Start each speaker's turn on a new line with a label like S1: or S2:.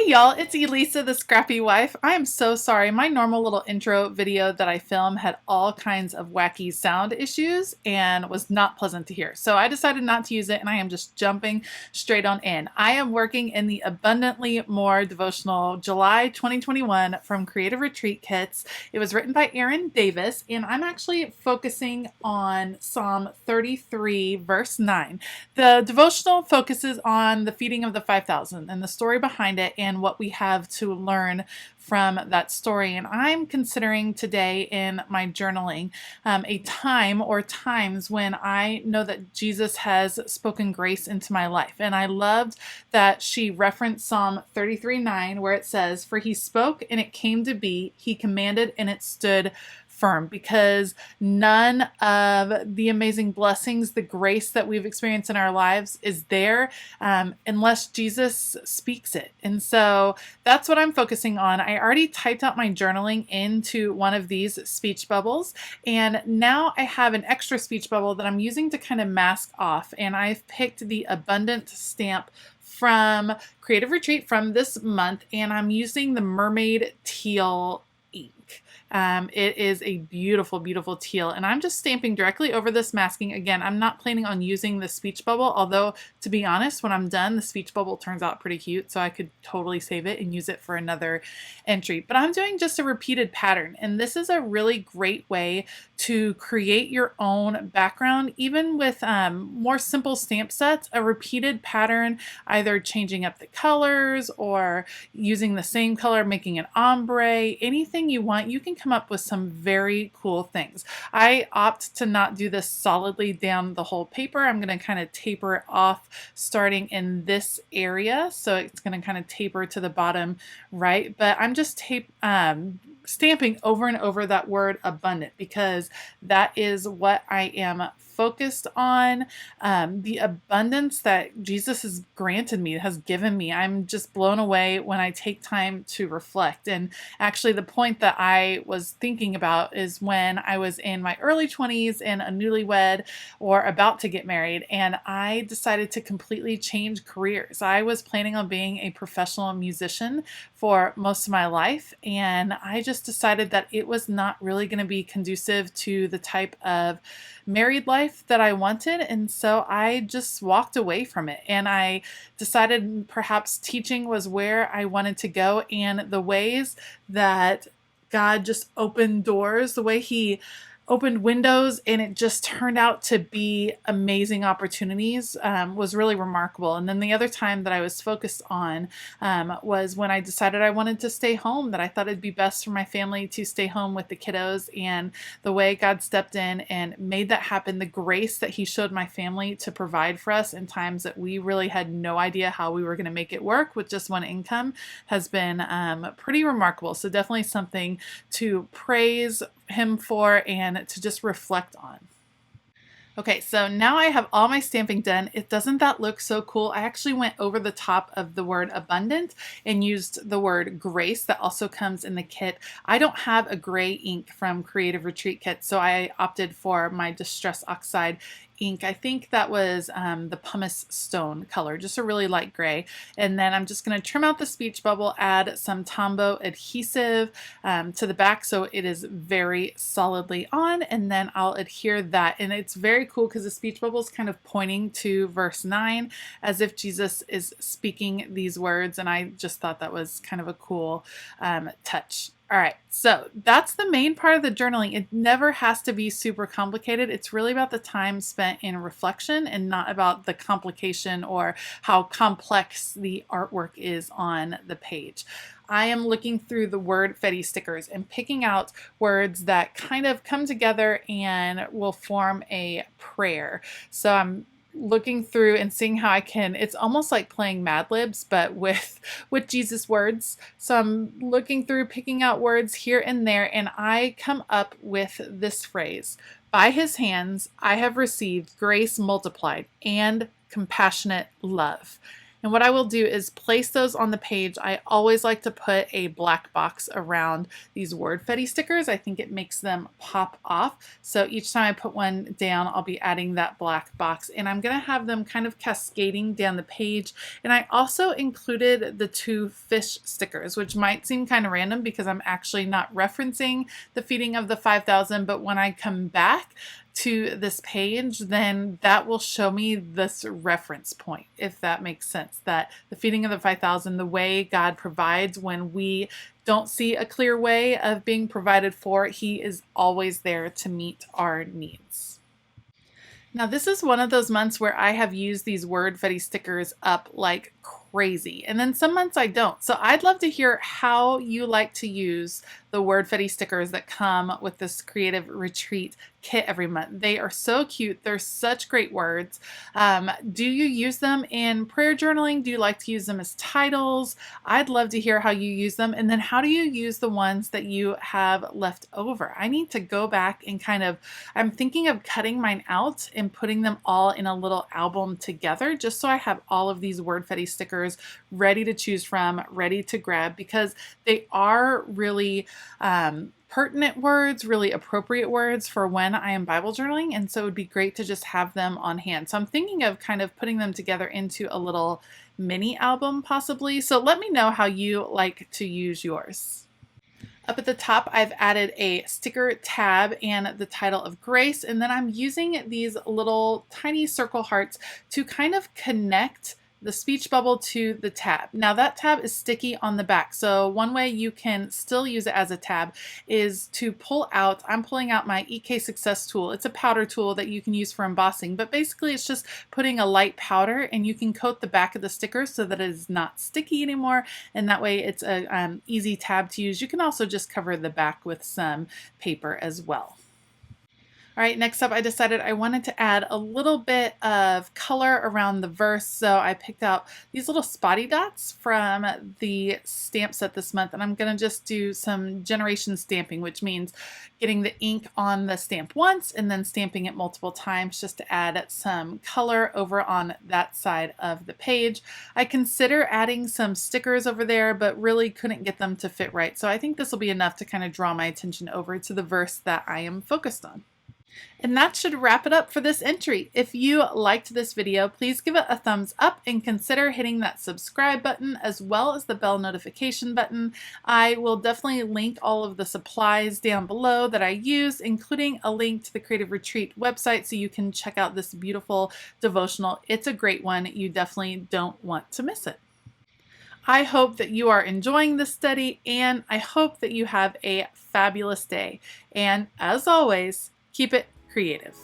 S1: Hey y'all, it's Elisa, the Scrappy wife. I am so sorry. My normal little intro video that I film had all kinds of wacky sound issues and was not pleasant to hear. So I decided not to use it and I am just jumping straight on in. I am working in the Abundantly More devotional July 2021 from Creative Retreat Kits. It was written by Aaron Davis and I'm actually focusing on Psalm 33 verse 9. The devotional focuses on the feeding of the 5,000 and the story behind it and what we have to learn from that story. And I'm considering today in my journaling a time or times when I know that Jesus has spoken grace into my life. And I loved that she referenced Psalm 33:9 where it says, "For he spoke and it came to be, he commanded and it stood firm," because none of the amazing blessings, the grace that we've experienced in our lives is there unless Jesus speaks it. And so that's what I'm focusing on. I already typed out my journaling into one of these speech bubbles, and now I have an extra speech bubble that I'm using to kind of mask off, and I've picked the Abundant stamp from Creative Retreat from this month, and I'm using the Mermaid Teal ink. It is a beautiful, beautiful teal, and I'm just stamping directly over this masking. Again, I'm not planning on using the speech bubble, although to be honest, when I'm done, the speech bubble turns out pretty cute, so I could totally save it and use it for another entry. But I'm doing just a repeated pattern, and this is a really great way to create your own background, even with more simple stamp sets. A repeated pattern, either changing up the colors or using the same color, making an ombre, anything you want, you can come up with some very cool things. I opt to not do this solidly down the whole paper. I'm going to kind of taper it off starting in this area. So it's going to kind of taper to the bottom right, but I'm just stamping over and over that word abundant because that is what I am focused on. The abundance that Jesus has granted me, has given me. I'm just blown away when I take time to reflect. And actually the point that I was thinking about is when I was in my early 20s and a newlywed or about to get married, and I decided to completely change careers. I was planning on being a professional musician for most of my life, and I just decided that it was not really going to be conducive to the type of married life that I wanted, and so I just walked away from it, and I decided perhaps teaching was where I wanted to go. And the ways that God just opened doors, the way he opened windows and it just turned out to be amazing opportunities, was really remarkable. And then the other time that I was focused on was when I decided I wanted to stay home, that I thought it'd be best for my family to stay home with the kiddos, and the way God stepped in and made that happen, the grace that he showed my family to provide for us in times that we really had no idea how we were going to make it work with just one income, has been pretty remarkable. So definitely something to praise him for and to just reflect on. Okay, so now I have all my stamping done. Doesn't that look so cool? I actually went over the top of the word abundant and used the word grace that also comes in the kit. I don't have a gray ink from Creative Retreat Kit, so I opted for my Distress Oxide ink. I think that was the pumice stone color, just a really light gray. And then I'm just going to trim out the speech bubble, add some Tombow adhesive to the back so it is very solidly on, and then I'll adhere that. And it's very cool because the speech bubble is kind of pointing to verse 9 as if Jesus is speaking these words, and I just thought that was kind of a cool touch. All right, so that's the main part of the journaling. It never has to be super complicated. It's really about the time spent in reflection and not about the complication or how complex the artwork is on the page. I am looking through the word Fetty stickers and picking out words that kind of come together and will form a prayer. So I'm looking through and seeing how I can, it's almost like playing Mad Libs, but with Jesus words. So I'm looking through, picking out words here and there, and I come up with this phrase: by his hands I have received grace multiplied and compassionate love. And what I will do is place those on the page. I always like to put a black box around these wordfetti stickers. I think it makes them pop off. So each time I put one down, I'll be adding that black box, and I'm going to have them kind of cascading down the page. And I also included the 2 fish stickers, which might seem kind of random because I'm actually not referencing the feeding of the 5,000, but when I come back to this page, then that will show me this reference point, if that makes sense, that the feeding of the 5,000, the way God provides when we don't see a clear way of being provided for, He is always there to meet our needs. Now, this is one of those months where I have used these wordfetti stickers up like crazy, and then some months I don't. So I'd love to hear how you like to use the wordfetti stickers that come with this Creative Retreat kit every month. They are so cute. They're such great words. Do you use them in prayer journaling? Do you like to use them as titles? I'd love to hear how you use them. And then how do you use the ones that you have left over? I need to go back and I'm thinking of cutting mine out and putting them all in a little album together, just so I have all of these wordfetti stickers ready to choose from, ready to grab, because they are really pertinent words, really appropriate words for when I am Bible journaling, and so it would be great to just have them on hand. So I'm thinking of kind of putting them together into a little mini album possibly. So let me know how you like to use yours. Up at the top, I've added a sticker tab and the title of Grace, and then I'm using these little tiny circle hearts to kind of connect the speech bubble to the tab. Now that tab is sticky on the back, so one way you can still use it as a tab is to pull out, I'm pulling out my EK Success tool. It's a powder tool that you can use for embossing, but basically it's just putting a light powder, and you can coat the back of the sticker so that it is not sticky anymore, and that way it's a easy tab to use. You can also just cover the back with some paper as well. All right, next up, I decided I wanted to add a little bit of color around the verse, so I picked out these little spotty dots from the stamp set this month, and I'm going to just do some generation stamping, which means getting the ink on the stamp once and then stamping it multiple times just to add some color over on that side of the page. I consider adding some stickers over there, but really couldn't get them to fit right, so I think this will be enough to kind of draw my attention over to the verse that I am focused on. And that should wrap it up for this entry. If you liked this video, please give it a thumbs up and consider hitting that subscribe button as well as the bell notification button. I will definitely link all of the supplies down below that I use, including a link to the Creative Retreat website so you can check out this beautiful devotional. It's a great one. You definitely don't want to miss it. I hope that you are enjoying this study, and I hope that you have a fabulous day. And as always, keep it creative.